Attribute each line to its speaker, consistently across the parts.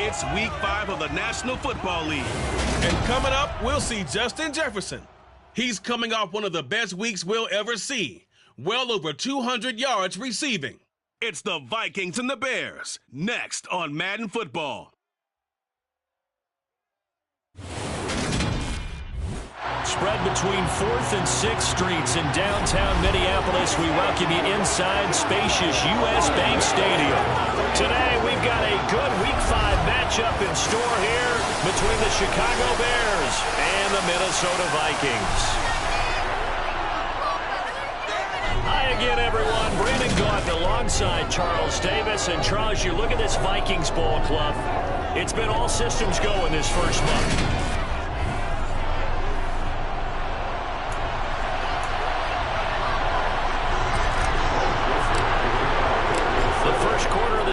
Speaker 1: It's Week 5 of the National Football League. And coming up, we'll see Justin Jefferson. He's coming off one of the best weeks we'll ever see. Well over 200 yards receiving. It's the Vikings and the Bears, next on Madden Football.
Speaker 2: Spread between 4th and 6th Streets in downtown Minneapolis. We welcome you inside spacious U.S. Bank Stadium. Today, we've got a good Week 5 matchup in store here between the Chicago Bears and the Minnesota Vikings. Hi again, everyone. Brandon Gaudin alongside Charles Davis. And Charles, you look at this Vikings ball club. It's been all systems go in this first month.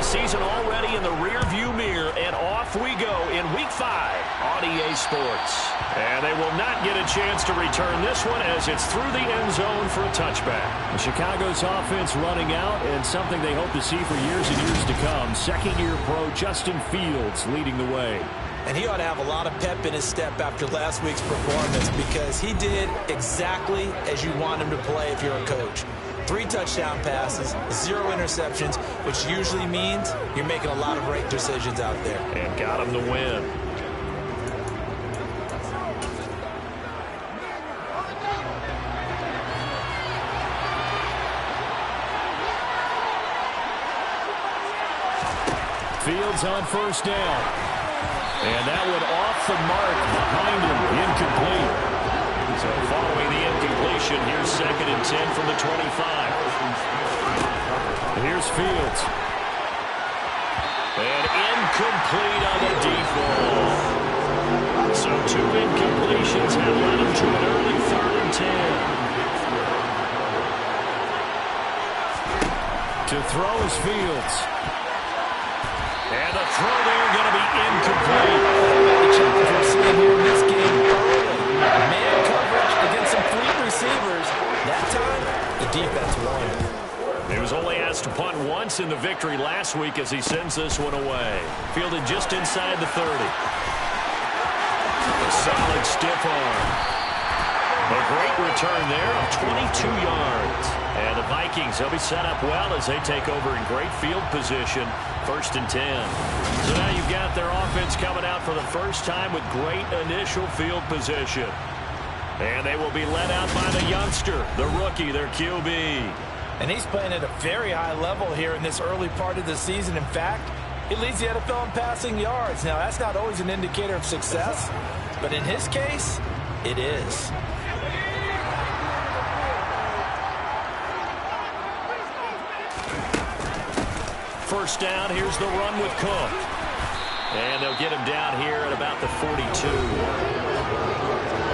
Speaker 2: Season already in the rear-view mirror, and off we go in Week 5 on EA Sports. And they will not get a chance to return this one as it's through the end zone for a touchback. Chicago's offense running out, and something they hope to see for years and years to come. Second-year pro Justin Fields leading the way.
Speaker 3: And he ought to have a lot of pep in his step after last week's performance because he did exactly as you want him to play if you're a coach. 3 touchdown passes, 0 interceptions, which usually means you're making a lot of right decisions out there.
Speaker 2: And got him the win. Fields on first down. And that one off the mark behind him, incomplete. So following the incompletion, here's 2nd and 10 from the 25. Here's Fields. And incomplete on the deep ball. So 2 incompletions have led him to an early 3rd and 10. To throw is Fields. And the throw there going to be incomplete.
Speaker 3: The challenge we're seeing here in this game early. Man coverage against some fleet receivers. That time, the defense won.
Speaker 2: He was only asked to punt once in the victory last week as he sends this one away. Fielded just inside the 30. A solid stiff arm. A great return there of 22 yards. And the Vikings, they'll be set up well as they take over in great field position. 1st and 10. So now you've got their offense coming out for the first time with great initial field position. And they will be led out by the youngster, the rookie, their QB.
Speaker 3: And he's playing at a very high level here in this early part of the season. In fact, he leads the NFL in passing yards. Now, that's not always an indicator of success, but in his case, it is.
Speaker 2: First down, here's the run with Cook. And they'll get him down here at about the 42.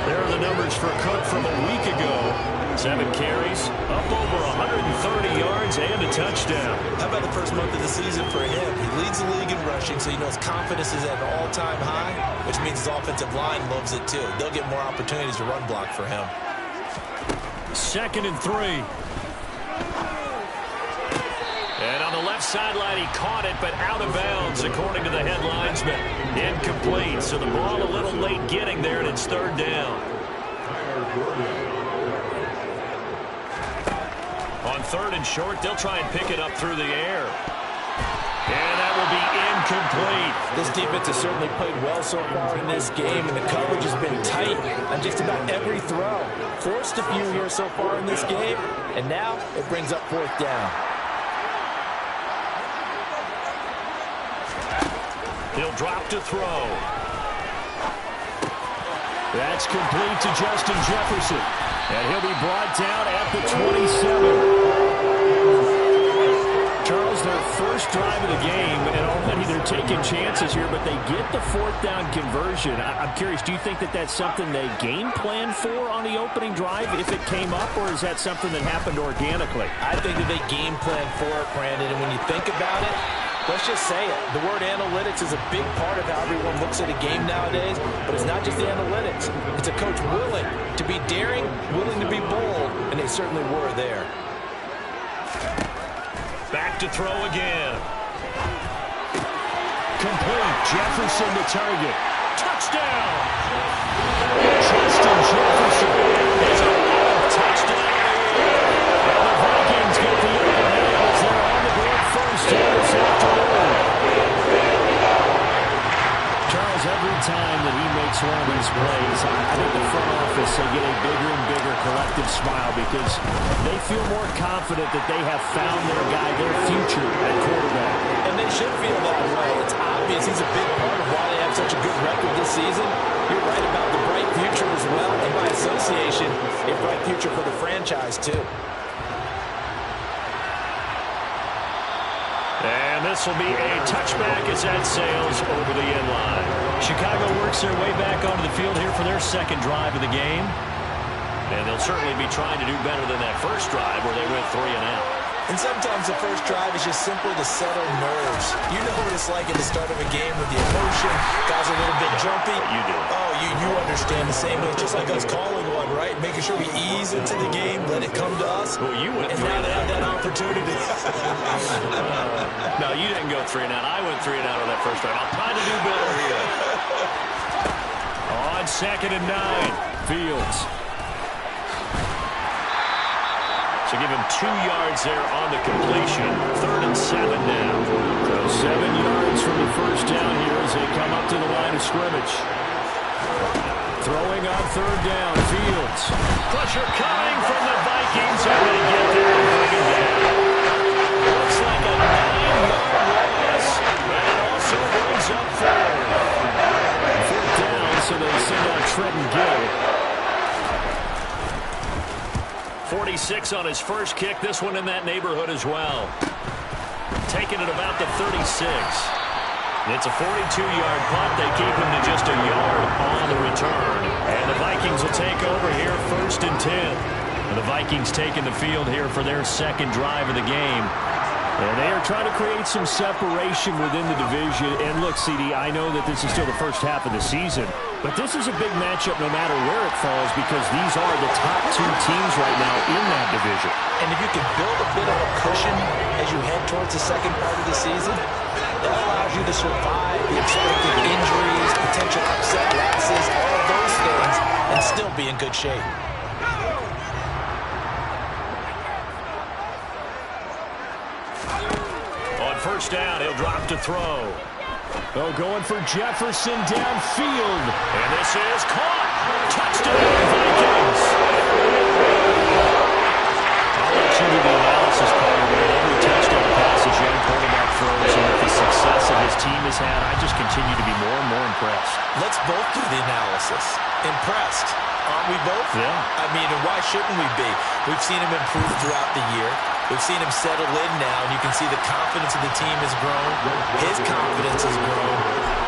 Speaker 2: There are the numbers for Cook from a week ago. 7 carries, up over 130 yards, and a touchdown.
Speaker 3: How about the first month of the season for him? He leads the league in rushing, so you know his confidence is at an all-time high, which means his offensive line loves it too. They'll get more opportunities to run block for him.
Speaker 2: 2nd and 3. And on the left sideline, he caught it, but out of bounds, according to the head linesman. Incomplete, so the ball a little late getting there, and it's 3rd down. On 3rd and short, they'll try and pick it up through the air. And that will be incomplete.
Speaker 3: This defense has certainly played well so far in this game, and the coverage has been tight on just about every throw. Forced a few here so far in this game, and now it brings up 4th down.
Speaker 2: He'll drop to throw. That's complete to Justin Jefferson. And he'll be brought down at the 27. Charles, their first drive of the game, and already they're taking chances here, but they get the 4th down conversion. I'm curious, do you think that that's something they game planned for on the opening drive if it came up, or is that something that happened organically?
Speaker 3: I think that they game planned for it, Brandon, and when you think about it, let's just say it. The word analytics is a big part of how everyone looks at a game nowadays, but it's not just the analytics. It's a coach willing to be daring, willing to be bold, and they certainly were there.
Speaker 2: Back to throw again. complete. Jefferson to target. Touchdown! Justin Jefferson is a touchdown. And the Vikings get the upper hand as they're on the board first here this afternoon. Charles, every time that he makes one of these plays, I think the front office, they get a bigger and bigger collective smile because they feel more confident that they have found their guy, their future at quarterback.
Speaker 3: And they should feel that way. It's obvious he's a big part of why they have such a good record this season. You're right about the bright future as well, and by association, a bright future for the franchise too.
Speaker 2: And this will be a touchback as that sails over the end line. Chicago works their way back onto the field here for their second drive of the game. And they'll certainly be trying to do better than that first drive where they went 3 and out.
Speaker 3: And sometimes the first drive is just simple to settle nerves. You know what it's like at the start of a game with the emotion. Guys are a little bit jumpy.
Speaker 2: You do.
Speaker 3: Oh, you understand the same way. It's just like us calling one, right? Making sure we ease into the game, let it come to us.
Speaker 2: Well, you went
Speaker 3: and
Speaker 2: 3
Speaker 3: now
Speaker 2: and
Speaker 3: they
Speaker 2: out.
Speaker 3: have that opportunity.
Speaker 2: No, you didn't go 3 and out. I went 3 and out on that first drive. I'm trying to do better here. On 2nd and 9, Fields. So give him 2 yards there on the completion. 3rd and 7 now. So 7 yards from the first down here as they come up to the line of scrimmage. Throwing on 3rd down, Fields. Pressure coming from the Vikings. How they get there and bring it down. Looks like a 9-yard loss. And it also brings up 4th down, so they send out Trenton Gill. 46 on his first kick. This one in that neighborhood as well. Taking it about the 36. It's a 42-yard punt. They keep him to just a yard on the return. And the Vikings will take over here 1st and 10. And the Vikings taking the field here for their second drive of the game. And they are trying to create some separation within the division. And look, CD, I know that this is still the first half of the season, but this is a big matchup no matter where it falls because these are the top 2 teams right now in that division.
Speaker 3: And if you can build a bit of a cushion as you head towards the second part of the season, that allows you to survive the expected injuries, potential upset losses, all of those things, and still be in good shape.
Speaker 2: On 1st down, he'll drop to throw. Oh, going for Jefferson downfield. And this is caught. Touchdown, Vikings. I'll let you do the analysis part of it. Every touchdown pass his young quarterback throws, and with the success that his team has had, I just continue to be more and more impressed.
Speaker 3: Let's both do the analysis. Impressed. Aren't we both?
Speaker 2: Yeah.
Speaker 3: I mean, and why shouldn't we be? We've seen him improve throughout the year. We've seen him settle in now, and you can see the confidence of the team has grown. His confidence has grown.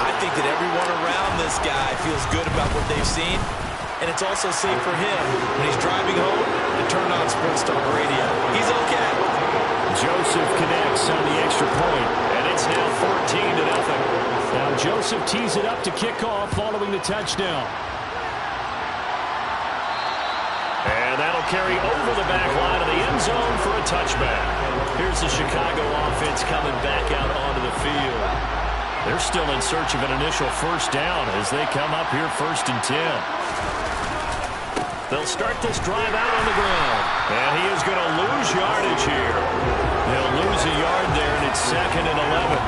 Speaker 3: I think that everyone around this guy feels good about what they've seen, and it's also safe for him when he's driving home to turn on Sports Talk Radio. He's okay.
Speaker 2: Joseph connects on the extra point, and it's now 14-0. Now Joseph tees it up to kick off following the touchdown. And that'll carry over the back line of the end zone for a touchback. Here's the Chicago offense coming back out onto the field. They're still in search of an initial first down as they come up here 1st and 10. They'll start this drive out on the ground. And he is going to lose yardage here. They'll lose a yard there, and it's 2nd and 11.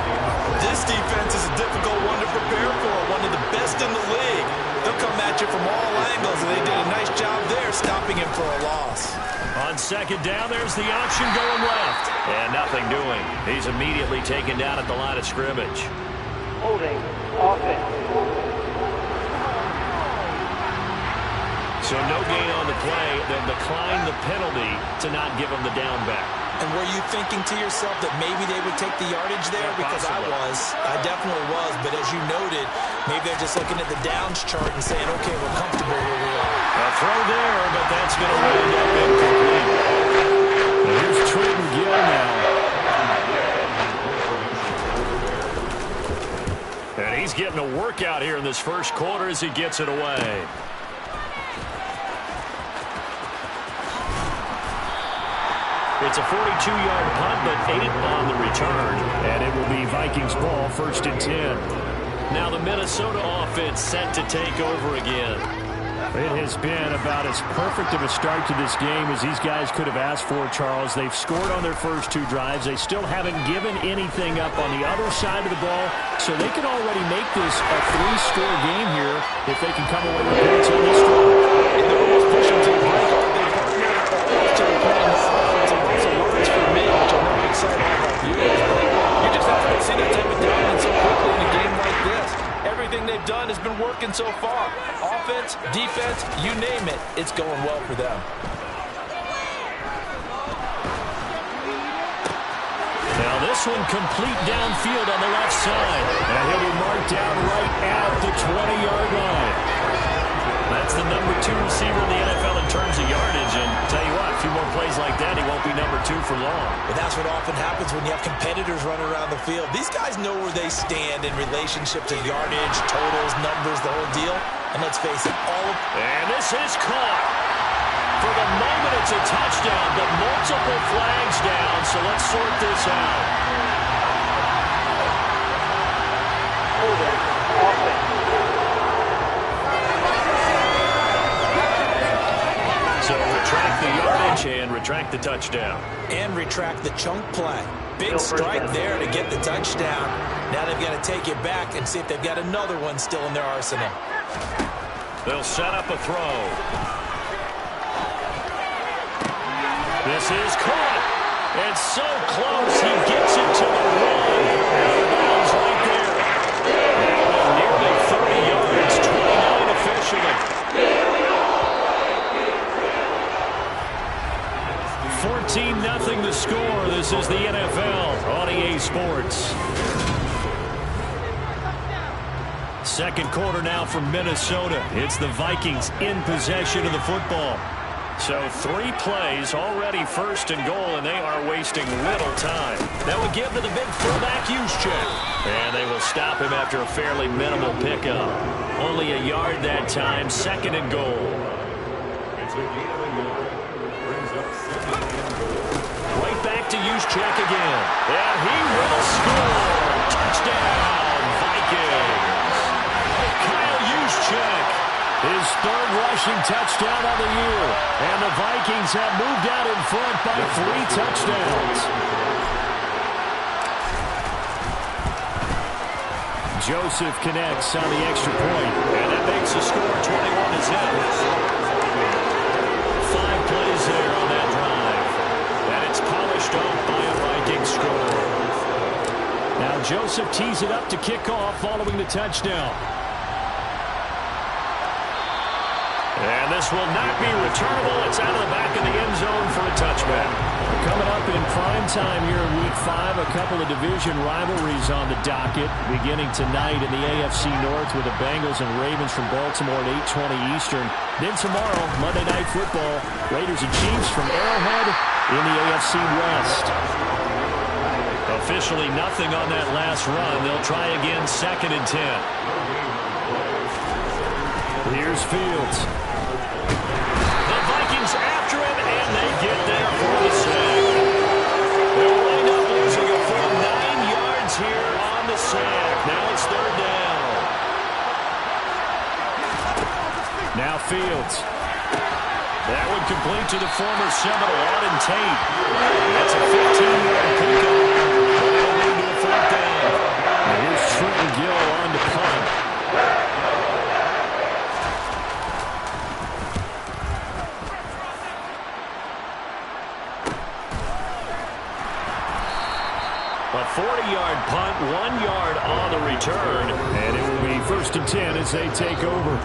Speaker 3: This defense is a difficult one to prepare for, one of the best in the league. They'll come at you from all angles, and they did a nice job there stopping him for a loss.
Speaker 2: On 2nd down, there's the option going left. And nothing doing. He's immediately taken down at the line of scrimmage.
Speaker 4: Holding offense.
Speaker 2: So no gain on the play. They'll decline the penalty to not give him the down back.
Speaker 3: And were you thinking to yourself that maybe they would take the yardage there?
Speaker 2: Yeah,
Speaker 3: because
Speaker 2: possibly.
Speaker 3: I definitely was. But as you noted, maybe they're just looking at the downs chart and saying, okay, we're comfortable where we are.
Speaker 2: A throw there, but that's going to wind up incomplete. And here's Trenton Gill now. And he's getting a workout here in this first quarter as he gets it away. It's It's a 42-yard punt, but 8 on the return. And it will be Vikings ball, 1st and 10. Now the Minnesota offense set to take over again.
Speaker 5: It has been about as perfect of a start to this game as these guys could have asked for, Charles. They've scored on their first 2 drives. They still haven't given anything up on the other side of the ball, so they can already make this a 3-score game here if they can come away with points on this drive.
Speaker 3: They're almost pushing to the break. They're playing more offensive words for me, which I'm really excited about you. You just have to see that type of dominance so quickly in a game like this. Everything they've done has been working so far. Offense, defense, you name it, it's going well for them.
Speaker 2: Now this one complete downfield on the left side. And he'll be marked down right at the 20-yard line. That's the number 2 receiver in the NFL in terms of yardage. And tell you what, a few more plays like that, he won't be number 2 for long.
Speaker 3: But that's what often happens when you have competitors running around the field. These guys know where they stand in relationship to yardage, totals, numbers, the whole deal. And let's face it,
Speaker 2: And this is caught. For the moment, it's a touchdown, but multiple flags down, so let's sort this out.
Speaker 4: Holding. Offense.
Speaker 2: So retract the yardage and retract the touchdown.
Speaker 3: and retract the chunk play. Big strike there to get the touchdown. Now they've got to take it back and see if they've got another one still in their arsenal.
Speaker 2: They'll set up a throw. This is caught. It's so close. He gets it to the one. The ball's right there. Nearly 30 yards, 29 officially. 14-0 the score. This is the NFL on EA Sports. Second quarter now from Minnesota. It's the Vikings in possession of the football. So 3 plays, already first and goal, and they are wasting little time. That would give to the big fullback Juszczyk. And they will stop him after a fairly minimal pickup. Only a yard that time, second and goal. Right back to Juszczyk again. And he will score. Touchdown, Vikings. Kyle Juszczyk. His third rushing touchdown of the year. And the Vikings have moved out in front by 3 touchdowns.
Speaker 5: Joseph connects on the extra point.
Speaker 2: And that makes the score 21-0. 5 plays there on that drive. And it's polished off by a Viking score.
Speaker 5: Now Joseph tees it up to kick off following the touchdown.
Speaker 2: And this will not be returnable. It's out of the back of the end zone for a touchback.
Speaker 5: Coming up in prime time here in Week 5, a couple of division rivalries on the docket. Beginning tonight in the AFC North with the Bengals and Ravens from Baltimore at 8:20 Eastern. Then tomorrow, Monday Night Football, Raiders and Chiefs from Arrowhead in the AFC West.
Speaker 2: Officially nothing on that last run. They'll try again, 2nd and 10.
Speaker 5: Here's Fields.
Speaker 2: The Vikings after him, and they get there for the sack. They'll wind up losing a full 9 yards here on the sack. Now it's 3rd down.
Speaker 5: Now Fields.
Speaker 2: That one complete to the former Seminole, Auden Tate. That's a 15-yard pickup. They'll lead to a 4th down.
Speaker 5: Now here's Trenton Gill on to punt.
Speaker 2: A 40-yard punt, 1 yard on the return.
Speaker 5: And it will be 1st and 10 as they take over.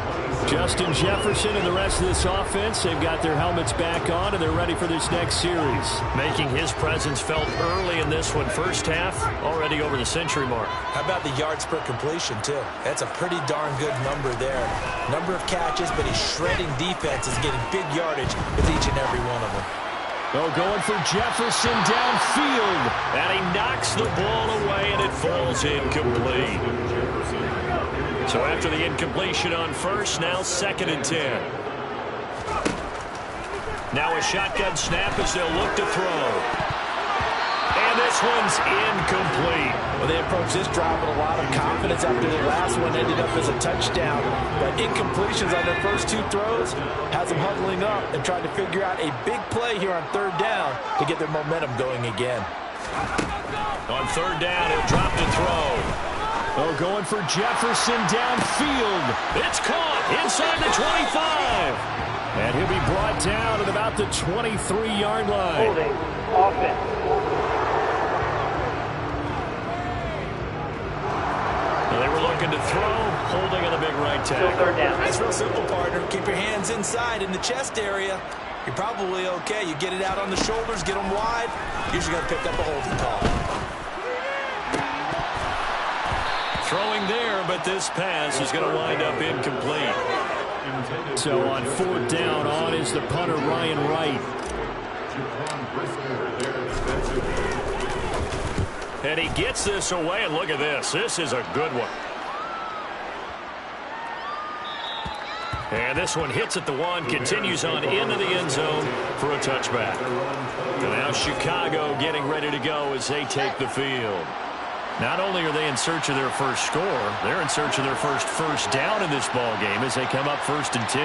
Speaker 5: Justin Jefferson and the rest of this offense, they've got their helmets back on, and they're ready for this next series.
Speaker 2: Making his presence felt early in this one. First half, already over the century mark.
Speaker 3: How about the yards per completion, too? That's a pretty darn good number there. Number of catches, but he's shredding defenses, getting big yardage with each and every one of them.
Speaker 2: Oh, going for Jefferson downfield. And he knocks the ball away, and it falls incomplete. So after the incompletion on first, now 2nd and 10. Now a shotgun snap as they'll look to throw. And this one's incomplete.
Speaker 3: Well, they approached this drive with a lot of confidence after their last one ended up as a touchdown. But incompletions on their first two throws has them huddling up and trying to figure out a big play here on third down to get their momentum going again.
Speaker 2: On third down, he'll drop to throw.
Speaker 5: Oh, going for Jefferson downfield.
Speaker 2: It's caught inside the 25.
Speaker 5: And he'll be brought down at about the 23-yard line.
Speaker 4: Holding offense.
Speaker 2: They were looking to throw, holding on the big right tackle.
Speaker 4: Still third down.
Speaker 3: It's real simple, partner. Keep your hands inside in the chest area. You're probably okay. You get it out on the shoulders, get them wide. Usually going to pick up a holding call.
Speaker 2: Throwing there, but this pass is going to wind up incomplete.
Speaker 5: So on fourth down, on is the punter, Ryan Wright.
Speaker 2: And he gets this away, and look at this. This is a good one. And this one hits at the one, continues on into the end zone for a touchback. And now Chicago getting ready to go as they take the field. Not only are they in search of their first score, they're in search of their first down in this ball game as they come up 1st and 10.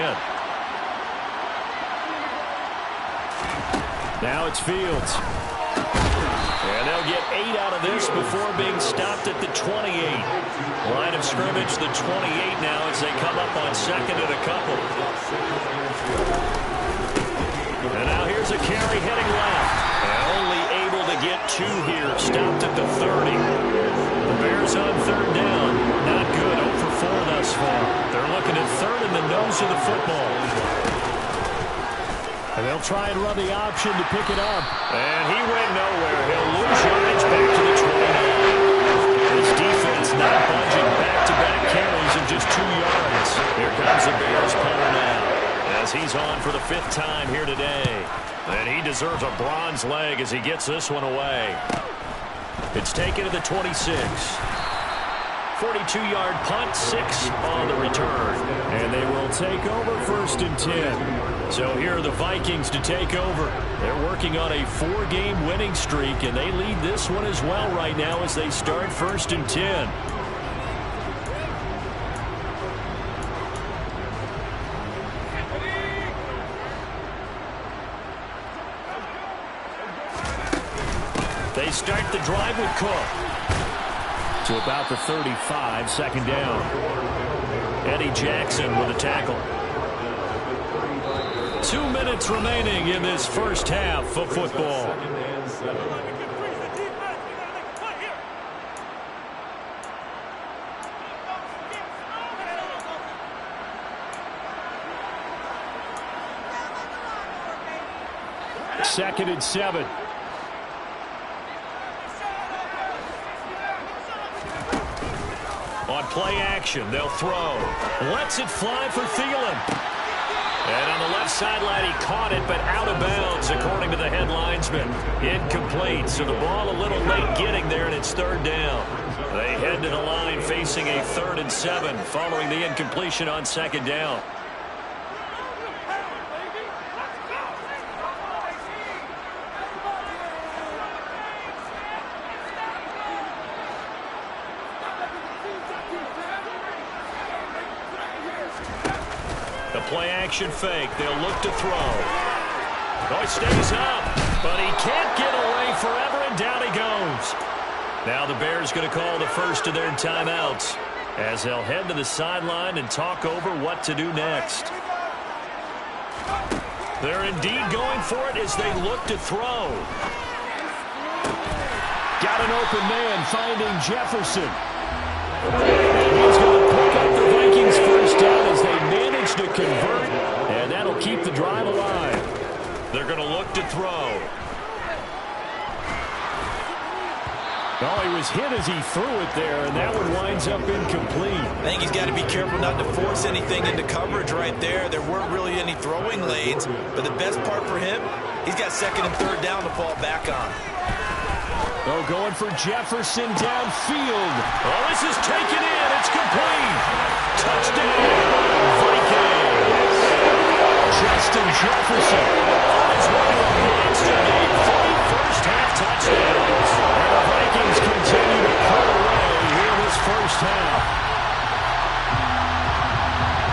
Speaker 5: Now it's Fields.
Speaker 2: And they'll get 8 out of this before being stopped at the 28. Line of scrimmage, the 28 now as they come up on 2nd and a couple. And now here's a carry heading left. And only able to get 2 here. Stopped at the 30. The Bears on third down. Not good. 0 for 4 thus far. They're looking at third in the nose of the football.
Speaker 5: And they'll try and run the option to pick it up.
Speaker 2: And he went nowhere. He'll lose yardage back to the 29. His defense not budging. Back-to-back carries of just 2 yards. Here comes the Bears punter now, as he's on for the 5th time here today. And he deserves a bronze leg as he gets this one away. It's taken to the 26. 42-yard punt, 6 on the return.
Speaker 5: And they will take over 1st and 10.
Speaker 2: So here are the Vikings to take over. They're working on a 4-game winning streak, and they lead this one as well right now as they start 1st and 10. They start the drive with Cook.
Speaker 5: To about the 35, 2nd down.
Speaker 2: Eddie Jackson with a tackle. 2 minutes remaining in this first half of football.
Speaker 5: Second and 7.
Speaker 2: On play action, they'll throw. Lets it fly for Thielen. And on the left sideline, he caught it, but out of bounds, according to the head linesman. Incomplete, so the ball a little late getting there, and it's 3rd down. They head to the line facing a 3rd and 7 following the incompletion on 2nd down. The play-action fake. They'll look to throw. He stays up, but he can't get away forever, and down he goes. Now the Bears going to call the first of their timeouts as they'll head to the sideline and talk over what to do next. They're indeed going for it as they look to throw.
Speaker 5: Got an open man finding Jefferson. He's going to pick up the Vikings first down as they manage to convert, and that'll keep the drive alive.
Speaker 2: They're going to look to throw.
Speaker 5: Oh, he was hit as he threw it there, and that one winds up incomplete.
Speaker 3: I think he's got to be careful not to force anything into coverage right there. There weren't really any throwing lanes, but the best part for him, he's got 2nd and 3rd down to fall back on.
Speaker 5: Oh, going for Jefferson downfield.
Speaker 2: Oh, this is taken in. It's complete. Touchdown, Vikings.
Speaker 5: Justin Jefferson is running a monster game. 3 first-half touchdowns. And the Vikings continue to pull away here in this first half.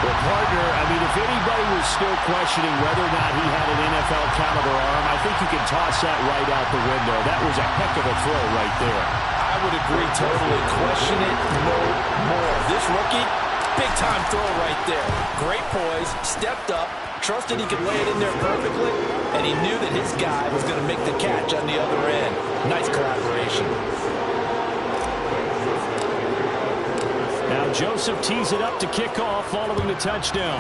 Speaker 5: Well, partner, I mean, if anybody was still questioning whether or not he had an NFL-caliber arm, I think you can toss that right out the window. That was a heck of a throw right there.
Speaker 3: I would agree totally. Question it no more. This rookie, big-time throw right there. Great poise, stepped up, trusted he could lay it in there perfectly, and he knew that his guy was going to make the catch on the other end. Nice collaboration.
Speaker 5: Now Joseph tees it up to kick off following the touchdown.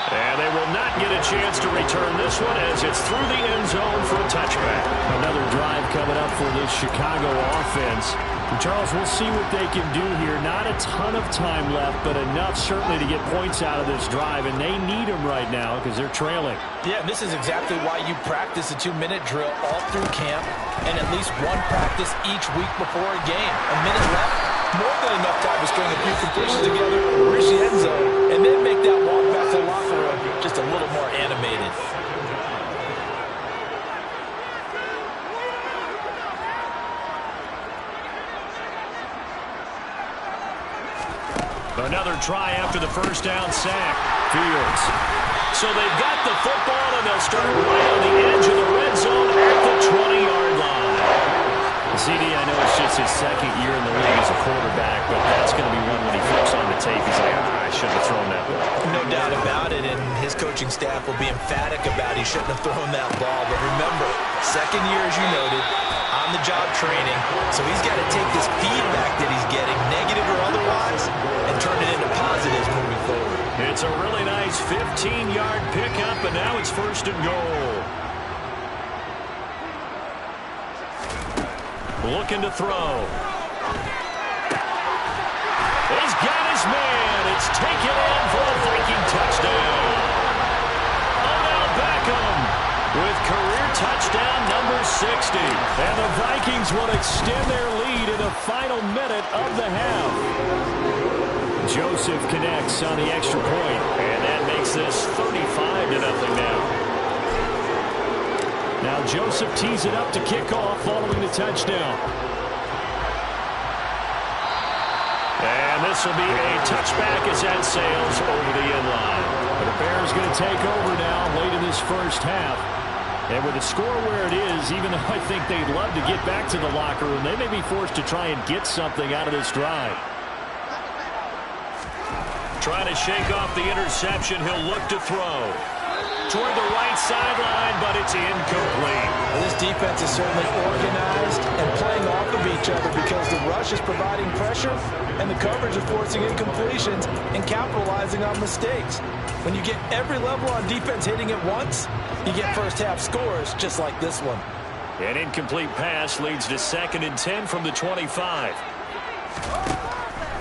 Speaker 2: And they will not get a chance to return this one as it's through the end zone for a touchback.
Speaker 5: Another drive coming up for this Chicago offense. And Charles, we'll see what they can do here. Not a ton of time left, but enough certainly to get points out of this drive, and they need them right now because they're trailing.
Speaker 3: Yeah, and this is exactly why you practice a 2-minute drill all through camp and at least one practice each week before a game. A minute left, more than enough time to string a few completions together, reach the end zone, and then make that walk back to the locker room just a little more animated.
Speaker 2: Another try after the first down sack. Fields. So they've got the football, and they'll start right on the edge of the red zone at the 20-yard line.
Speaker 5: CD, I know it's just his second year in the league as a quarterback, but that's going to be one when he flips on the tape. He's like, I shouldn't have thrown that ball.
Speaker 3: No doubt about it, and his coaching staff will be emphatic about he shouldn't have thrown that ball. But remember, second year, as you noted, on-the-job training, so he's got to take this feedback that he's getting, negative or otherwise, and turn it into positives moving forward.
Speaker 2: It's a really nice 15-yard pickup, and now it's first and goal. Looking to throw. He's got his man. It's taken in for a Viking touchdown. Odell Beckham with career touchdown number 60.
Speaker 5: And the Vikings will extend their lead in the final minute of the half. Joseph connects on the extra point,
Speaker 2: and that makes this 35-0 now.
Speaker 5: Now Joseph tees it up to kick off following the touchdown.
Speaker 2: And this will be a touchback as that sails over the end line.
Speaker 5: The Bears going to take over now late in this first half. And with the score where it is, even though I think they'd love to get back to the locker room, they may be forced to try and get something out of this drive.
Speaker 2: Trying to shake off the interception. He'll look to throw. Toward the right sideline, but it's incomplete.
Speaker 3: Well, this defense is certainly organized and playing off of each other because the rush is providing pressure and the coverage is forcing incompletions and capitalizing on mistakes. When you get every level on defense hitting at once, you get first-half scores just like this one.
Speaker 2: An incomplete pass leads to 2nd and 10 from the 25.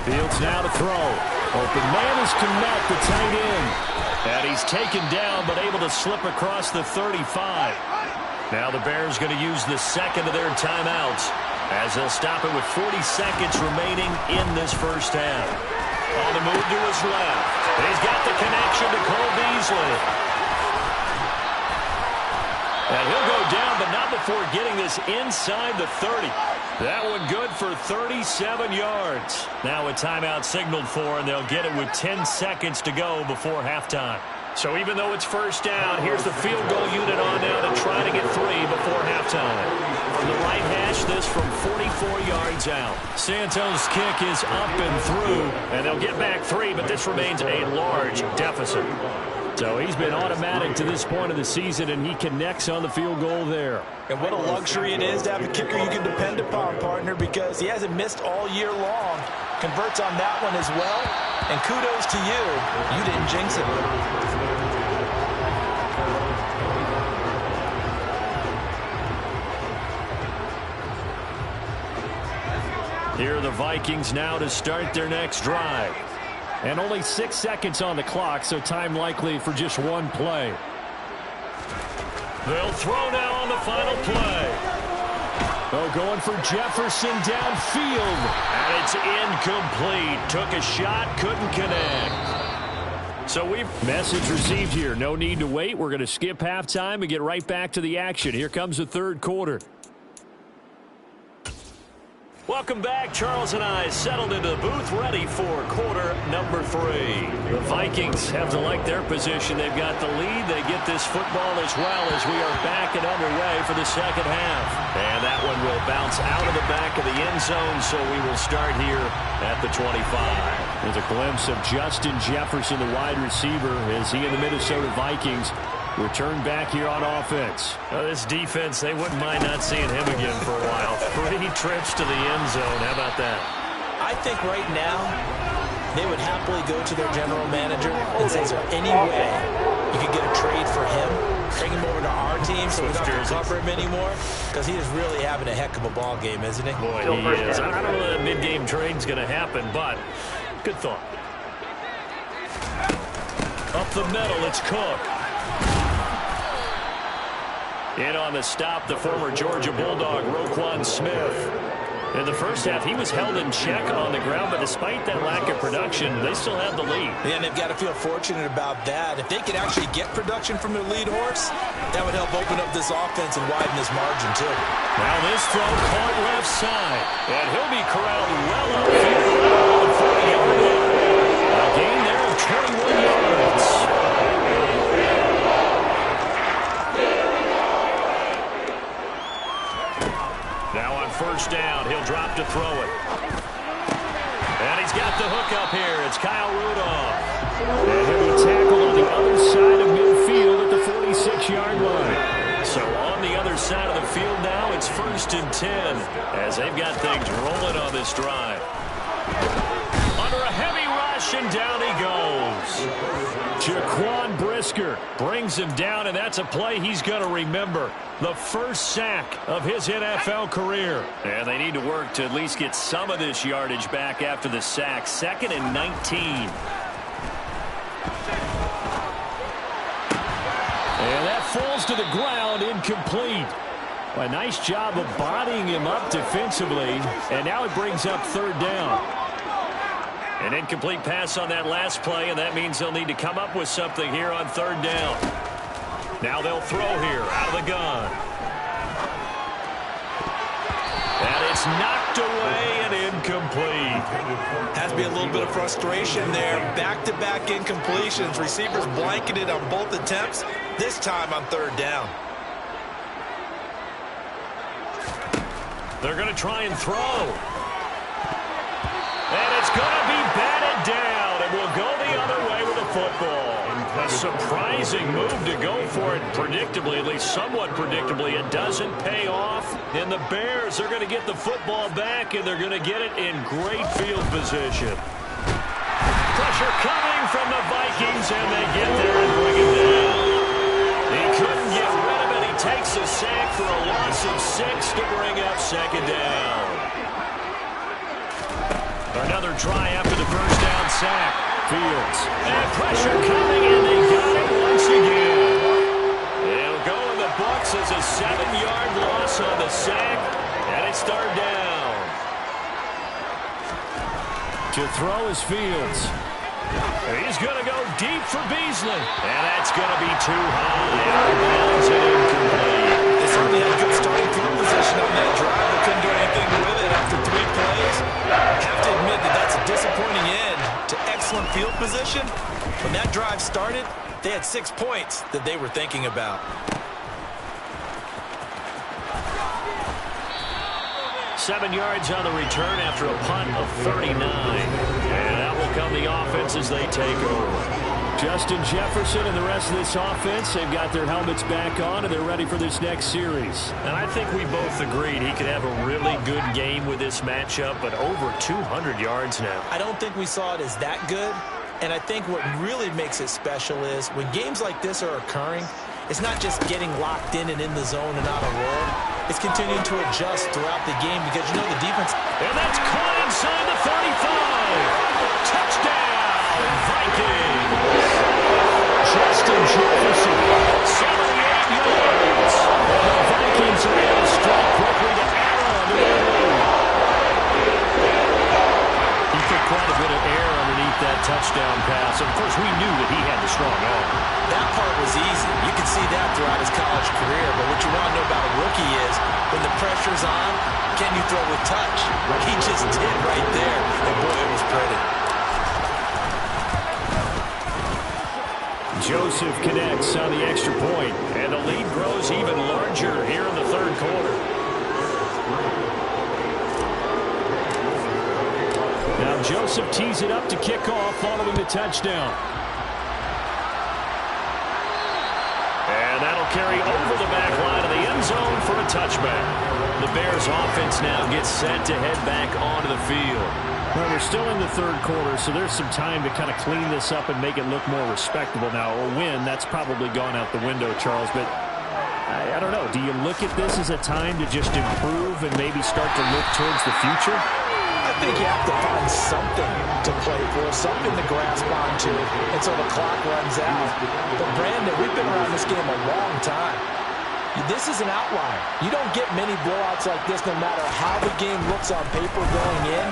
Speaker 5: Fields now to throw. Open man is Kmet, the tight end.
Speaker 2: And he's taken down, but able to slip across the 35. Now the Bears going to use the second of their timeouts as they'll stop it with 40 seconds remaining in this first half. On the move to his left. He's got the connection to Cole Beasley. And he'll go down, but not before getting this inside the 30. That one good for 37 yards. Now a timeout signaled for, and they'll get it with 10 seconds to go before halftime. So even though it's first down, here's the field goal unit on now to try to get 3 before halftime. From the right hash, this from 44 yards out. Santos' kick is up and through, and they'll get back 3, but this remains a large deficit.
Speaker 5: So he's been automatic to this point of the season, and he connects on the field goal there.
Speaker 3: And what a luxury it is to have a kicker you can depend upon, partner, because he hasn't missed all year long. Converts on that one as well. And kudos to you. You didn't jinx it.
Speaker 5: Here are the Vikings now to start their next drive. And only 6 seconds on the clock, so time likely for just one play.
Speaker 2: They'll throw now on the final play.
Speaker 5: Oh, going for Jefferson downfield.
Speaker 2: And it's incomplete. Took a shot, couldn't connect. So we've...
Speaker 5: Message received here. No need to wait. We're going to skip halftime and get right back to the action. Here comes the third quarter.
Speaker 2: Welcome back. Charles and I settled into the booth ready for quarter number 3. The Vikings have to like their position. They've got the lead. They get this football as well as we are back and underway for the second half. And that one will bounce out of the back of the end zone, so we will start here at the 25.
Speaker 5: There's a glimpse of Justin Jefferson, the wide receiver, as he and the Minnesota Vikings return back here on offense.
Speaker 2: This defense, they wouldn't mind not seeing him again for a while. 3 trips to the end zone. How about that?
Speaker 3: I think right now they would happily go to their general manager and say, is there any way you could get a trade for him? Bring him over to our team so we don't have to cover him anymore? Because he is really having a heck of a ball game, isn't he?
Speaker 2: Boy, he is. I don't know that mid-game trade's going to happen, but good thought. Up the middle, it's Cook. In on the stop, the former Georgia Bulldog, Roquan Smith. In the first half, he was held in check on the ground, but despite that lack of production, they still have the lead.
Speaker 3: And they've got to feel fortunate about that. If they could actually get production from their lead horse, that would help open up this offense and widen this margin, too.
Speaker 2: Now this throw caught left side, and he'll be corralled well upfield around the 40-yard line. A gain there of 21 yards. Now on first down, he'll drop to throw it. And he's got the hook up here. It's Kyle Rudolph.
Speaker 5: And he'll be tackled on the other side of midfield at the 46-yard line.
Speaker 2: So on the other side of the field now, it's 1st and 10 as they've got things rolling on this drive. Under a heavy rush, and down he goes.
Speaker 5: Jaquan Brisker
Speaker 2: brings him down, and that's a play he's going to remember. The first sack of his NFL career. And they need to work to at least get some of this yardage back after the sack. 2nd and 19.
Speaker 5: And that falls to the ground, incomplete. A nice job of bodying him up defensively, and now it brings up 3rd down.
Speaker 2: An incomplete pass on that last play, and that means they'll need to come up with something here on 3rd down. Now they'll throw here out of the gun. And it's knocked away and incomplete.
Speaker 3: Has to be a little bit of frustration there. Back-to-back incompletions. Receivers blanketed on both attempts, this time on 3rd down.
Speaker 2: They're going to try and throw. And it's going to be batted down, and we'll go the other way with the football. A surprising move to go for it predictably, at least somewhat predictably. It doesn't pay off, and the Bears are going to get the football back, and they're going to get it in great field position. Pressure coming from the Vikings, and they get there and bring it down. He couldn't get rid of it. He takes a sack for a loss of 6 to bring up 2nd down. Another try after the first down sack.
Speaker 5: Fields.
Speaker 2: And pressure coming, and they got it once again. It'll go in the books as a 7-yard loss on the sack, and it's 3rd down.
Speaker 5: To throw is Fields.
Speaker 2: He's going to go deep for Beasley. And that's going to be too high. Out of bounds and incomplete.
Speaker 3: They certainly had good starting field position on that drive, but couldn't do anything with it after 3 plays. Have to admit that that's a disappointing end to excellent field position. When that drive started, they had 6 points that they were thinking about.
Speaker 2: 7 yards on the return after a punt of 39. And out will come the offense as they take over.
Speaker 5: Justin Jefferson and the rest of this offense, they've got their helmets back on, and they're ready for this next series.
Speaker 2: And I think we both agreed he could have a really good game with this matchup, but over 200 yards now.
Speaker 3: I don't think we saw it as that good, and I think what really makes it special is when games like this are occurring, it's not just getting locked in and in the zone and on a roll. It's continuing to adjust throughout the game because you know the defense.
Speaker 2: And that's caught inside the 35. Touchdown, Vikings.
Speaker 5: Justin Jefferson.
Speaker 2: 78 yards.
Speaker 5: And the Vikings are able to strike quickly to add on to their lead.
Speaker 2: He took quite a bit of air underneath that touchdown pass. Of course, we knew that he
Speaker 3: pressure's on, can you throw with touch? He just did right there. And boy, it was pretty.
Speaker 5: Joseph connects on the extra point,
Speaker 2: and the lead grows even larger here in the third quarter.
Speaker 5: Now Joseph tees it up to kick off following the touchdown.
Speaker 2: And that'll carry over the back line of the end zone for a touchback. The Bears offense now gets set to head back onto the field.
Speaker 5: Well, we're still in the third quarter, so there's some time to kind of clean this up and make it look more respectable now. A win, that's probably gone out the window, Charles, but I don't know. Do you look at this as a time to just improve and maybe start to look towards the future?
Speaker 3: I think you have to find something to play for, something to grasp onto until the clock runs out. But, Brandon, we've been around this game a long time. This is an outlier. You don't get many blowouts like this no matter how the game looks on paper going in.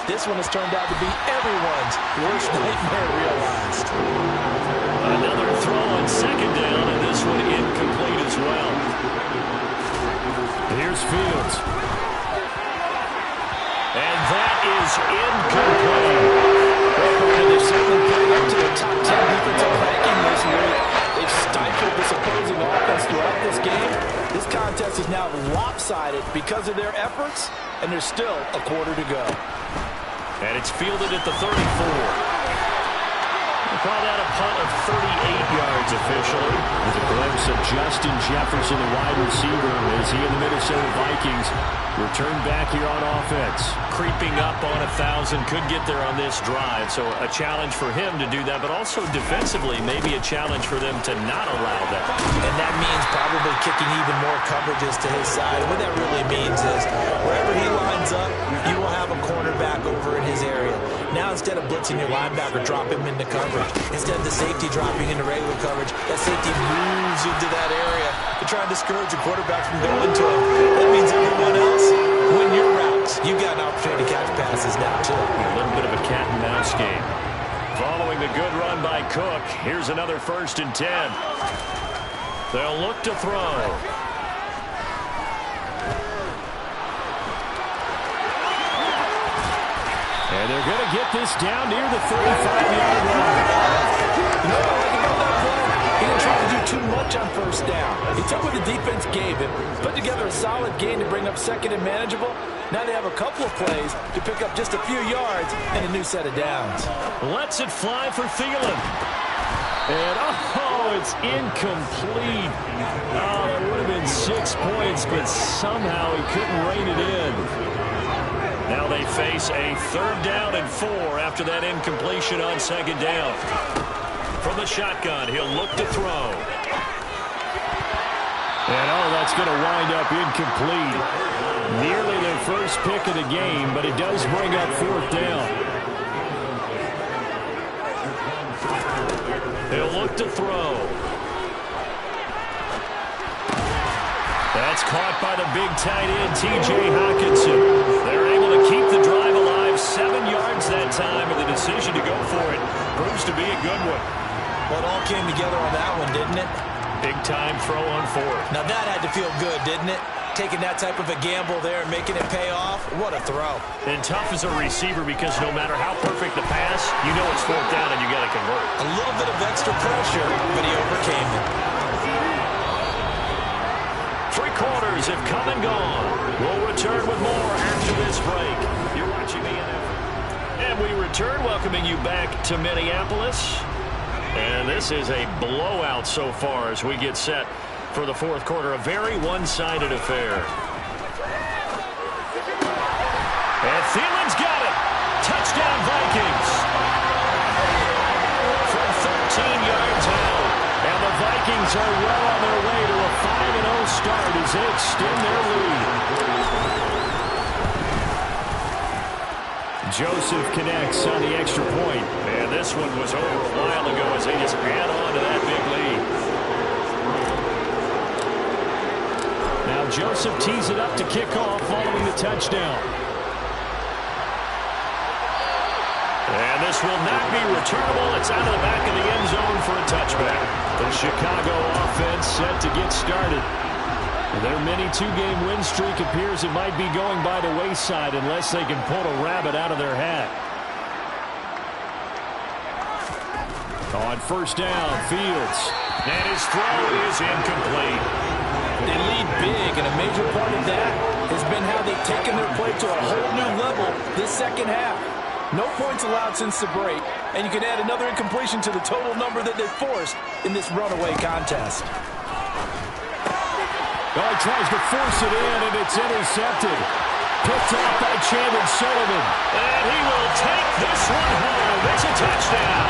Speaker 3: This one has turned out to be everyone's worst nightmare realized.
Speaker 2: Another throw on second down, and this one incomplete as well.
Speaker 5: Here's Fields.
Speaker 2: And that is incomplete.
Speaker 3: They've certainly played up to the top 10 defensive ranking this week. They've stifled this opposing offense throughout this game. This contest is now lopsided because of their efforts, and there's still a quarter to go.
Speaker 2: And it's fielded at the 34. We'll call that a punt of 38 yards officially.
Speaker 5: With a glimpse of Justin Jefferson, the wide receiver, as he and the Minnesota Vikings return back here on offense.
Speaker 2: Creeping up on 1,000, could get there on this drive. So a challenge for him to do that, but also defensively, maybe a challenge for them to not allow that.
Speaker 3: And that means probably kicking even more coverages to his side. And what that really means is wherever he lines up, you will have a cornerback over in his area. Now instead of blitzing your linebacker, drop him into coverage. Instead of the safety dropping into regular coverage, that safety moves into that area to try and discourage a quarterback from going to him. That means everyone else, win your routes. You've got an opportunity to catch passes now, too.
Speaker 2: A little bit of a cat and mouse game. Following the good run by Cook, here's another 1st and 10. They'll look to throw.
Speaker 5: And they're going to get this down near the 35-yard line.
Speaker 3: You know what I like about that play? He didn't try to do too much on 1st down. He took what the defense gave him, put together a solid gain to bring up 2nd and manageable. Now they have a couple of plays to pick up just a few yards and a new set of downs.
Speaker 2: Lets it fly for Thielen.
Speaker 5: And, it's incomplete. Oh, that would have been 6 points, but somehow he couldn't rein it in.
Speaker 2: Now they face a 3rd down and 4 after that incompletion on 2nd down. From the shotgun, he'll look to throw.
Speaker 5: And, that's going to wind up incomplete. Nearly their first pick of the game, but it does bring up 4th down.
Speaker 2: He'll look to throw. That's caught by the big tight end, T.J. Hockenson. They're able to keep the drive alive, 7 yards that time, and the decision to go for it proves to be a good one.
Speaker 3: Well, it all came together on that one, didn't it?
Speaker 2: Big-time throw on 4th.
Speaker 3: Now that had to feel good, didn't it? Taking that type of a gamble there and making it pay off. What a throw.
Speaker 2: And tough as a receiver because no matter how perfect the pass, you know it's 4th down and you got to convert.
Speaker 3: A little bit of extra pressure, but he overcame it.
Speaker 2: 3 quarters have come and gone. We'll return with more after this break. You're watching the NFL. And we return, welcoming you back to Minneapolis. And this is a blowout so far as we get set for the 4th quarter. A very one-sided affair. And Thielen's got it. Touchdown, Vikings. From 13 yards out. And the Vikings are well on their way to a 5-0 start as they extend their lead.
Speaker 5: Joseph connects on the extra point.
Speaker 2: And this one was over a while ago as they just add on to that big lead.
Speaker 5: Now Joseph tees it up to kick off following the touchdown.
Speaker 2: And this will not be returnable. It's out of the back of the end zone for a touchback.
Speaker 5: The Chicago offense set to get started. Their mini 2-game win streak at might be going by the wayside unless they can pull a rabbit out of their hat. On first down, Fields.
Speaker 2: And his throw is incomplete.
Speaker 3: They lead big, and a major part of that has been how they've taken their play to a whole new level this second half. No points allowed since the break, and you can add another incompletion to the total number that they've forced in this runaway contest.
Speaker 5: Oh, he tries to force it in, and it's intercepted. Picked off by Chandler Sullivan.
Speaker 2: And he will take this one home. It's a touchdown.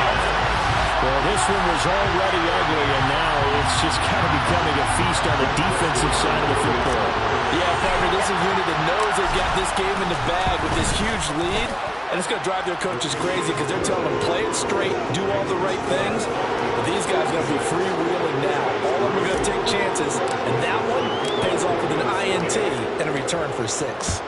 Speaker 5: Well, this one was already ugly, and now it's just kind of becoming a feast on the defensive side of the football.
Speaker 3: Yeah, partner, this is a unit that knows they've got this game in the bag with this huge lead, and it's going to drive their coaches crazy because they're telling them play it straight, do all the right things. But these guys are going to be freewheeling now. All of them are going to take chances, and that one pays off with an INT and a return for 6.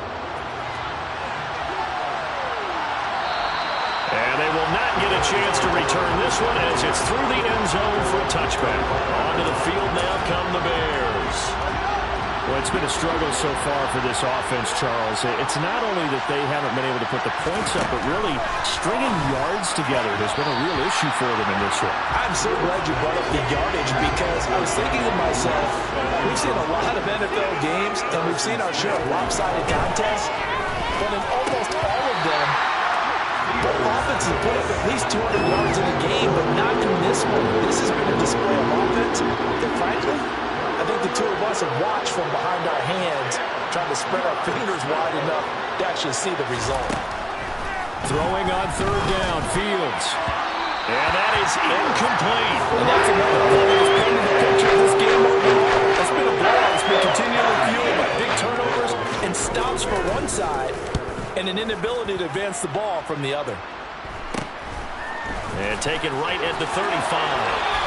Speaker 2: And they will not get a chance to return this one as it's through the end zone for a touchback. Onto the field now come the Bears.
Speaker 5: Well, it's been a struggle so far for this offense, Charles. It's not only that they haven't been able to put the points up, but really stringing yards together has been a real issue for them in this one.
Speaker 3: I'm so glad you brought up the yardage because I was thinking to myself, we've seen a lot of NFL games, and we've seen our share of lopsided contests, but in almost all of them, both offenses put up at least 200 yards in a game, but not in this one. This has been a display of offense that, frankly, I think the two of us have watched from behind our hands, trying to spread our fingers wide enough to actually see the result.
Speaker 5: Throwing on third down, Fields.
Speaker 2: And that is incomplete.
Speaker 3: And that's another thing that's painted the picture of this game overall. It's been a blowout. It's been continually fueled by big turnovers and stops for one side and an inability to advance the ball from the other.
Speaker 2: And taken right at the 35.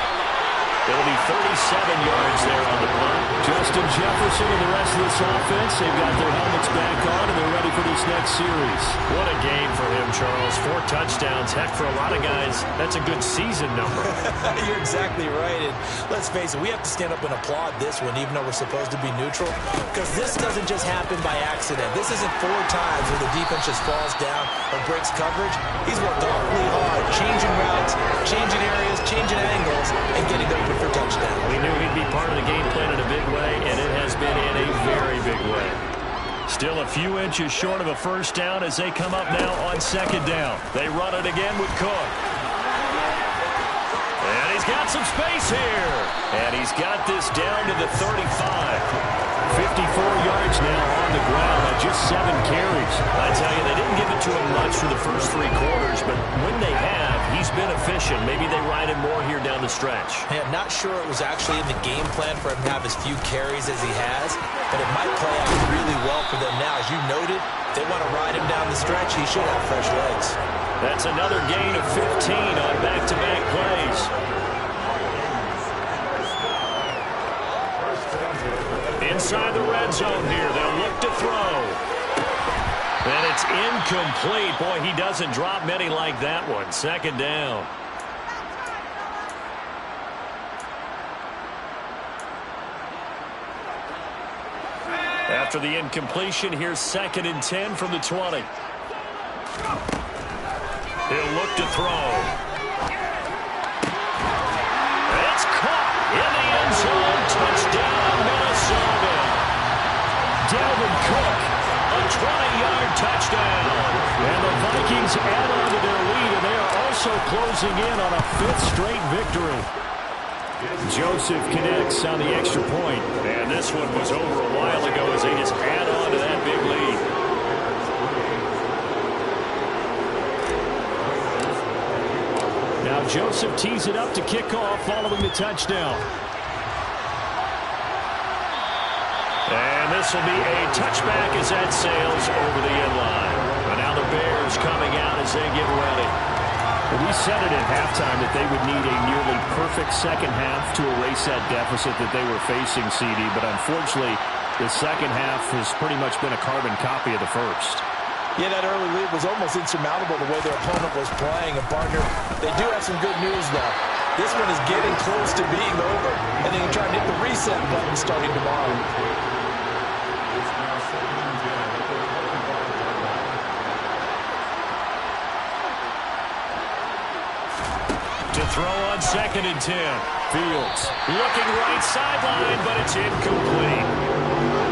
Speaker 2: It'll be 37 yards there on the punt.
Speaker 5: Justin Jefferson and the rest of this offense, they've got their helmets back on, and they're ready for this next series.
Speaker 2: What a game for him, Charles. 4 touchdowns. Heck, for a lot of guys, that's a good season number.
Speaker 3: You're exactly right. And let's face it, we have to stand up and applaud this one, even though we're supposed to be neutral, because this doesn't just happen by accident. This isn't 4 times where the defense just falls down or breaks coverage. He's worked awfully hard, changing routes, changing areas, changing angles, and getting open for touchdown.
Speaker 2: We knew he'd be part of the game plan in a big way, and it has been in a very big way. Still a few inches short of a first down as they come up now on second down. They run it again with Cook. And he's got some space here. And he's got this down to the 35.
Speaker 5: 54 yards now on the ground on just 7 carries.
Speaker 2: I tell you, they didn't give it to him much for the first 3 quarters, but when they have, he's been efficient. Maybe they ride him more here down the stretch.
Speaker 3: Yeah, I'm not sure it was actually in the game plan for him to have as few carries as he has, but it might play out really well for them now. As you noted, if they want to ride him down the stretch, he should have fresh legs.
Speaker 2: That's another gain of 15 on back-to-back plays. Inside the red zone here, they'll look to throw. And it's incomplete. Boy, he doesn't drop many like that one. Second down. After the incompletion, here's 2nd and 10 from the 20. He'll look to throw. It's caught in the end zone. Touchdown, Minnesota. Dalvin Cook, a 20-yard touchdown.
Speaker 5: And the Vikings add on to their lead, and they are also closing in on a 5th straight victory. Joseph connects on the extra point.
Speaker 2: And this one was over a while ago as they just add on to that big lead.
Speaker 5: Now Joseph tees it up to kick off following the touchdown.
Speaker 2: And this will be a touchback as that sails over the end line. And now the Bears coming out as they get ready.
Speaker 5: We said it at halftime that they would need a nearly perfect second half to erase that deficit that they were facing, CD. But unfortunately, the second half has pretty much been a carbon copy of the first.
Speaker 3: Yeah, that early lead was almost insurmountable the way their opponent was playing. And, partner, they do have some good news, though. This one is getting close to being over, and they can try and hit the reset button starting tomorrow.
Speaker 2: To throw on 2nd and 10. Fields looking right sideline, but it's incomplete.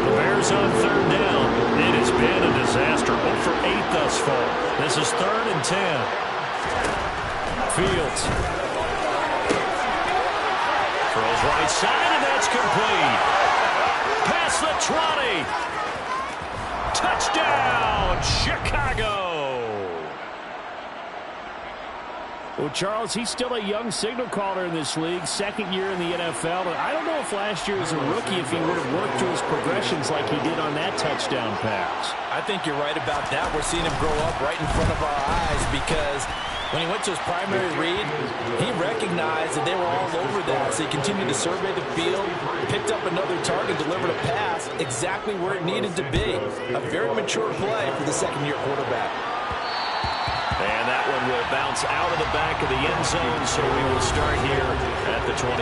Speaker 2: The Bears on 3rd down. It has been a disaster. 0 for 8 thus far. This is 3rd and 10. Fields throws right side, and that's complete. Past the 20. Touchdown, Chicago.
Speaker 5: Well, Charles, he's still a young signal caller in this league, 2nd year in the NFL. But I don't know if last year as a rookie, if he would have worked through his progressions like he did on that touchdown pass.
Speaker 3: I think you're right about that. We're seeing him grow up right in front of our eyes because when he went to his primary read, he recognized that they were all over that. So he continued to survey the field, picked up another target, delivered a pass exactly where it needed to be. A very mature play for the 2nd-year quarterback.
Speaker 2: And that one will bounce out of the back of the end zone, so we will start here at the 25.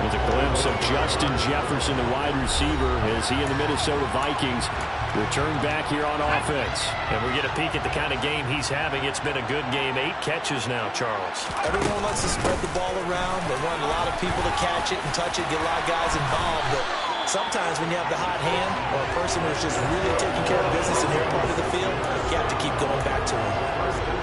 Speaker 5: With a glimpse of Justin Jefferson, the wide receiver, as he and the Minnesota Vikings return back here on offense.
Speaker 2: And we get a peek at the kind of game he's having. It's been a good game. 8 catches now, Charles.
Speaker 3: Everyone wants to spread the ball around. They want a lot of people to catch it and touch it, get a lot of guys involved. But sometimes when you have the hot hand or a person who's just really taking care of business in their part of the field, you have to keep going back to him.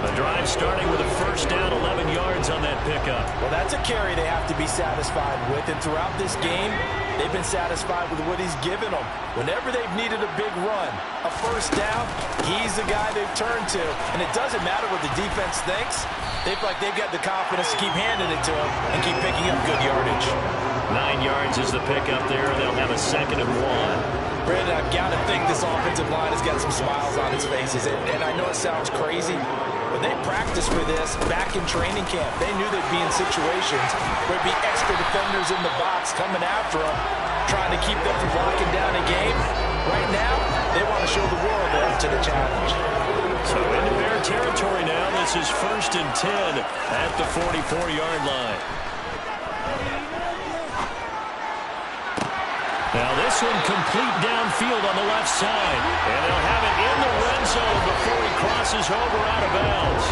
Speaker 2: A drive starting with a 1st down, 11 yards on that pickup.
Speaker 3: Well, that's a carry they have to be satisfied with. And throughout this game, they've been satisfied with what he's given them. Whenever they've needed a big run, a 1st down, he's the guy they've turned to. And it doesn't matter what the defense thinks. They feel like they've got the confidence to keep handing it to him and keep picking up good yardage.
Speaker 2: 9 yards is the pickup there. They'll have a 2nd and 1.
Speaker 3: Brandon, I've got to think this offensive line has got some smiles on its faces. And I know it sounds crazy, but they practiced for this back in training camp. They knew they'd be in situations where there'd be extra defenders in the box coming after them, trying to keep them from locking down a game. Right now, they want to show the world they're up to the challenge.
Speaker 2: So into Bear territory now. This is 1st and 10 at the 44-yard line. Now this one complete downfield on the left side. And they'll have it in the red zone before he crosses over out of bounds.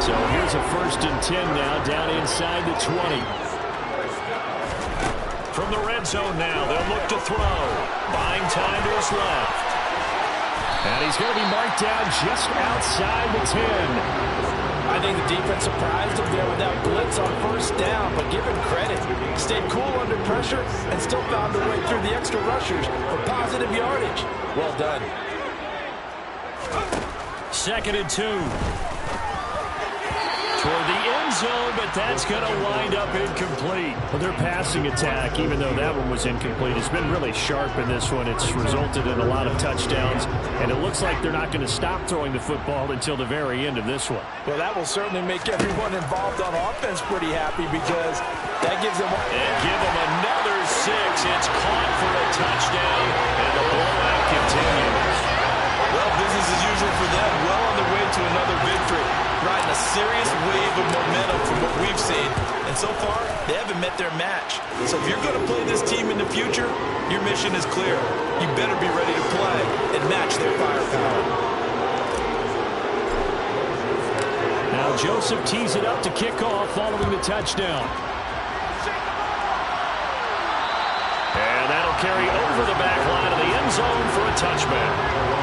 Speaker 5: So here's a 1st and 10 now, down inside the 20.
Speaker 2: From the red zone now, they'll look to throw. Buying time to his left.
Speaker 5: And he's going to be marked down just outside the 10.
Speaker 3: I think the defense surprised him there with that blitz on 1st down, but give him credit. Stayed cool under pressure and still found a way through the extra rushers for positive yardage. Well done.
Speaker 2: 2nd and 2. Toward the end zone, but that's going to wind up incomplete.
Speaker 5: Well, their passing attack, even though that one was incomplete, has been really sharp in this one. It's resulted in a lot of touchdowns, and it looks like they're not going to stop throwing the football until the very end of this one.
Speaker 3: Well, that will certainly make everyone involved on offense pretty happy because that gives them...
Speaker 2: And give them another 6. It's caught for a touchdown, and the blowout continues.
Speaker 3: Well, business as usual for them. Well on their way to another victory. Riding a serious wave of momentum from what we've seen. And so far, they haven't met their match. So if you're going to play this team in the future, your mission is clear. You better be ready to play and match their firepower.
Speaker 5: Now Joseph tees it up to kick off following the touchdown.
Speaker 2: And that'll carry over the back line of the end zone for a touchback.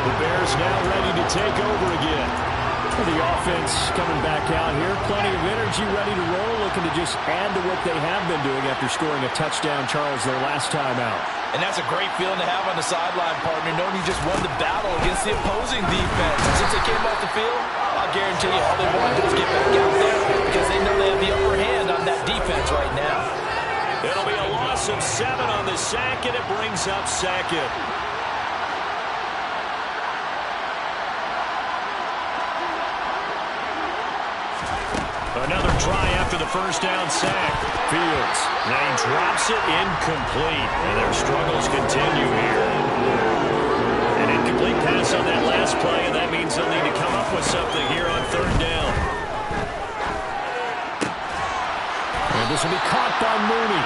Speaker 5: The Bears now ready to take over again. The offense coming back out here. Plenty of energy, ready to roll, looking to just add to what they have been doing after scoring a touchdown, Charles, their last time out.
Speaker 3: And that's a great feeling to have on the sideline, partner, knowing you just won the battle against the opposing defense. And since they came off the field, I'll guarantee you all they want to do is get back out there because they know they have the upper hand on that defense right now.
Speaker 2: It'll be a loss of 7 on the sack, and it brings up 2nd. Another try after the 1st down sack. Fields. Now he drops it incomplete. And their struggles continue here. An incomplete pass on that last play, and that means they'll need to come up with something here on 3rd down.
Speaker 5: And this will be caught by Mooney.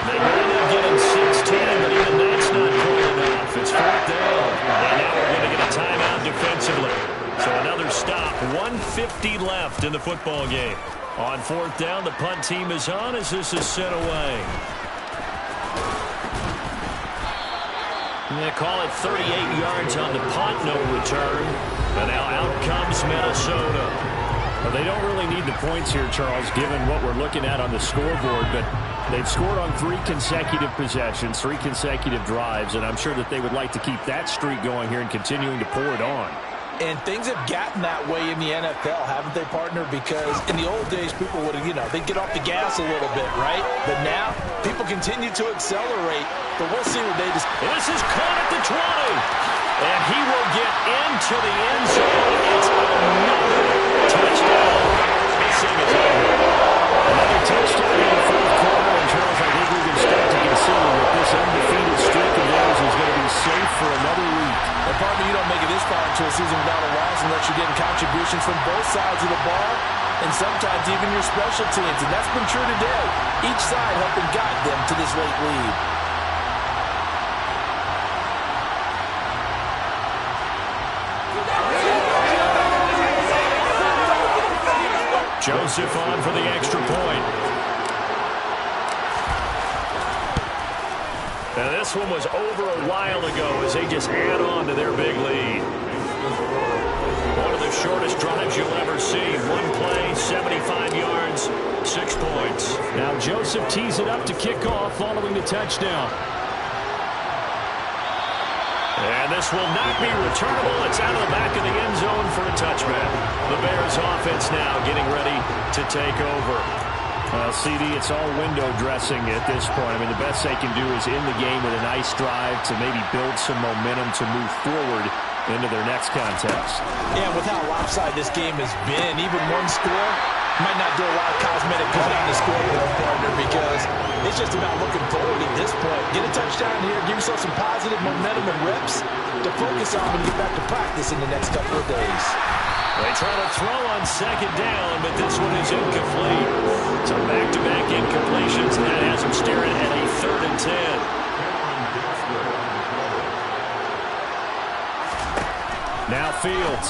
Speaker 2: They might have getting 16, but even that's not quite enough. It's 4th down. And now we're going to get a timeout defensively. So another stop, 1:50 left in the football game. On fourth down, the punt team is on as this is sent away. And they call it 38 yards on the punt, no return. And now out comes Minnesota. Well, they don't really need the points here, Charles, given what we're looking at on the scoreboard. But they've scored on 3 consecutive possessions, 3 consecutive drives, and I'm sure that they would like to keep that streak going here and continuing to pour it on.
Speaker 3: And things have gotten that way in the NFL, haven't they, partner? Because in the old days, people would have, they'd get off the gas a little bit, right? But now, people continue to accelerate. But we'll see what they just...
Speaker 2: This is caught at the 20. And he will get into the end zone. It's another touchdown. Missing a tackle.
Speaker 5: Another touchdown in the fourth quarter. And, Charles, I think we can start to consider that this undefeated streak of theirs is going to be safe for another week.
Speaker 3: And partner, you don't make it this far into a season without a loss unless you're getting contributions from both sides of the ball and sometimes even your special teams. And that's been true today. Each side helping guide them to this late lead.
Speaker 2: Joseph on for the extra point. Now this one was over a while ago as they just add on to their big lead. One of the shortest drives you'll ever see. One play, 75 yards, 6 points.
Speaker 5: Now Joseph tees it up to kick off following the touchdown.
Speaker 2: And this will not be returnable. It's out of the back of the end zone for a touchback. The Bears offense now getting ready to take over.
Speaker 5: Well, CD, it's all window dressing at this point. I mean, the best they can do is in the game with a nice drive to maybe build some momentum to move forward into their next contest.
Speaker 3: Yeah, with how lopsided this game has been, even one score might not do a lot of cosmetic good on the scoreboard, partner, because it's just about looking forward at this point. Get a touchdown here, give yourself some positive momentum and reps to focus on when you get back to practice in the next couple of days.
Speaker 2: They try to throw on second down, but this one is incomplete. So back-to-back incompletions, and that has them staring at a 3rd and 10.
Speaker 5: Now Fields.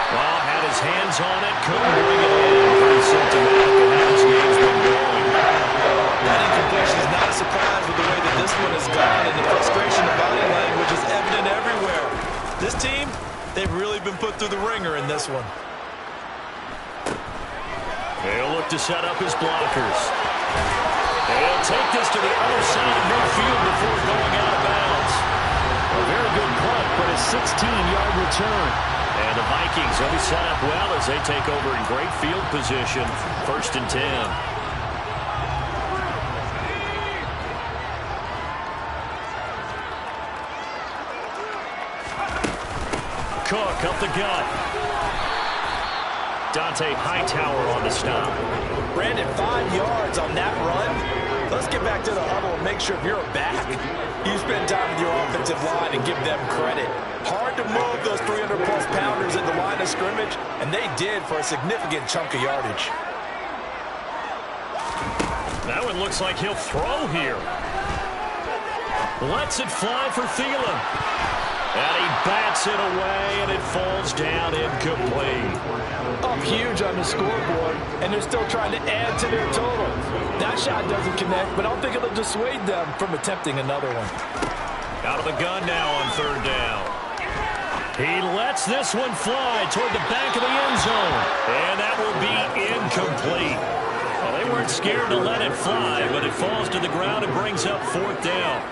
Speaker 2: Well, had his hands on it, couldn't bring it in. Pretty symptomatic of how this game's been going.
Speaker 3: That incompletion is not a surprise with the way that this one has gone, and the frustration of body language is evident everywhere. This team, they've really been put through the ringer in this one.
Speaker 2: He'll look to set up his blockers. He'll take this to the other side of midfield before going out of bounds.
Speaker 5: A very good punt, but a 16-yard return.
Speaker 2: And the Vikings will be set up well as they take over in great field position. 1st and 10. Cook up the gut. Dante Hightower on the stop.
Speaker 3: Brandon, 5 yards on that run. Let's get back to the huddle and make sure if you're back, you spend time with your offensive line and give them credit. Hard to move those 300-plus pounders at the line of scrimmage, and they did for a significant chunk of yardage.
Speaker 2: That one looks like he'll throw here. Lets it fly for Thielen. And he bats it away, and it falls down incomplete.
Speaker 3: Up huge on the scoreboard, and they're still trying to add to their total. That shot doesn't connect, but I don't think it'll dissuade them from attempting another one.
Speaker 2: Out of the gun now on 3rd down. He lets this one fly toward the back of the end zone. And that will be incomplete. Well, they weren't scared to let it fly, but it falls to the ground and brings up 4th down.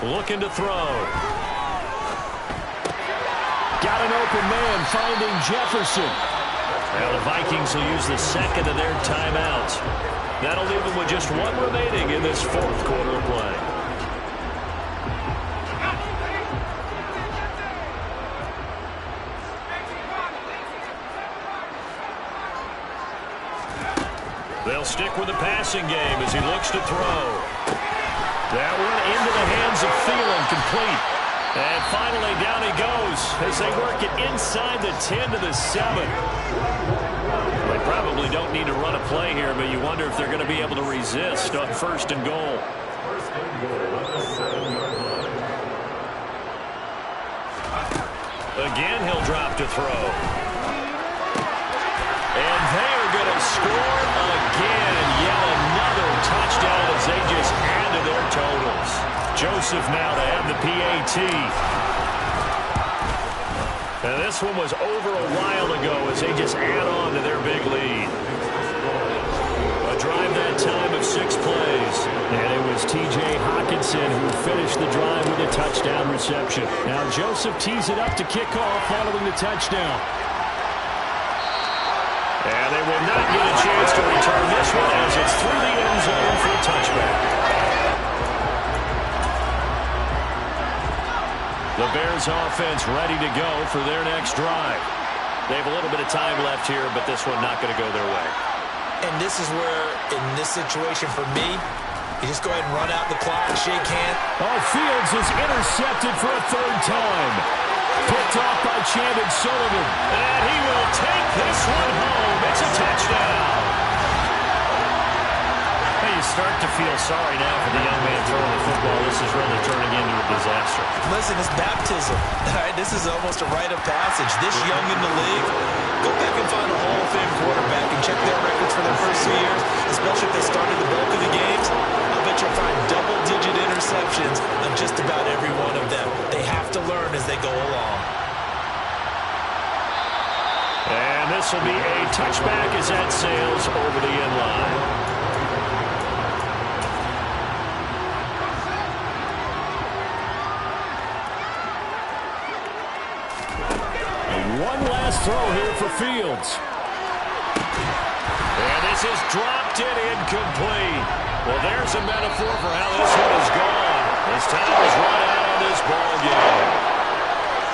Speaker 2: Looking to throw.
Speaker 5: Got an open man finding Jefferson.
Speaker 2: Now the Vikings will use the 2nd of their timeouts. That'll leave them with just 1 remaining in this 4th quarter of play. They'll stick with the passing game as he looks to throw. That one into the hands of Thielen, complete. And finally down he goes as they work it inside the 10 to the 7. They probably don't need to run a play here, but you wonder if they're going to be able to resist on 1st and goal. Again, he'll drop to throw. And they are going to score again. Yet another touchdown as they just add to their totals. Joseph now to have the PAT. And this one was over a while ago as they just add on to their big lead. A drive that time of 6 plays.
Speaker 5: And it was T.J. Hawkinson who finished the drive with a touchdown reception. Now Joseph tees it up to kick off following the touchdown.
Speaker 2: And they will not get a chance to return this one as it's through the end zone for a touchback. The Bears offense ready to go for their next drive. They have a little bit of time left here, but this one not going to go their way.
Speaker 3: And this is where, in this situation for me, you just go ahead and run out the clock, shake hands.
Speaker 5: Oh, Fields is intercepted for a 3rd time. Picked off by Chandon Sullivan.
Speaker 2: And he will take this one home. It's a touchdown. You start to feel sorry now for the young man throwing the football. This is really turning into a disaster.
Speaker 3: Listen, it's baptism. All right, this is almost a rite of passage. This young in the league, go back and find a Hall of Fame quarterback and check their records for their first 2 years, especially if they started the bulk of the games. I bet you'll find double-digit interceptions on just about every one of them. They have to learn as they go along.
Speaker 2: And this will be a touchback as that sails over the end line.
Speaker 5: One last throw here for Fields.
Speaker 2: And this is dropped in incomplete. Well, there's a metaphor for how this one is gone. His time is run out on this ball game.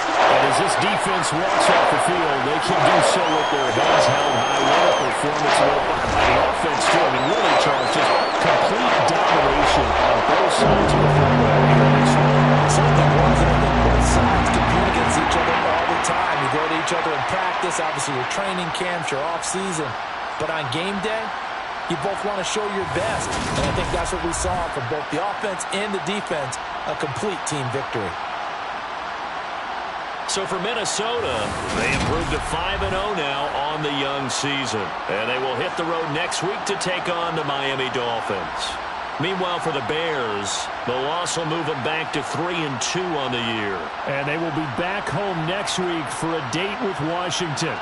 Speaker 5: And as this defense walks off the field, they can do so with their heads held high. What a performance by the offense, too. I mean, really, Charles, just complete domination on both sides of the football here in this one.
Speaker 3: Certainly was. I think both sides compete against each other all the time. You go to each other in practice, obviously your training camps, your off-season. But on game day, you both want to show your best. And I think that's what we saw from both the offense and the defense, a complete team victory.
Speaker 2: So for Minnesota, they improved to 5-0 now on the young season. And they will hit the road next week to take on the Miami Dolphins. Meanwhile, for the Bears, the loss will move them back to 3-2 on the year.
Speaker 5: And they will be back home next week for a date with Washington.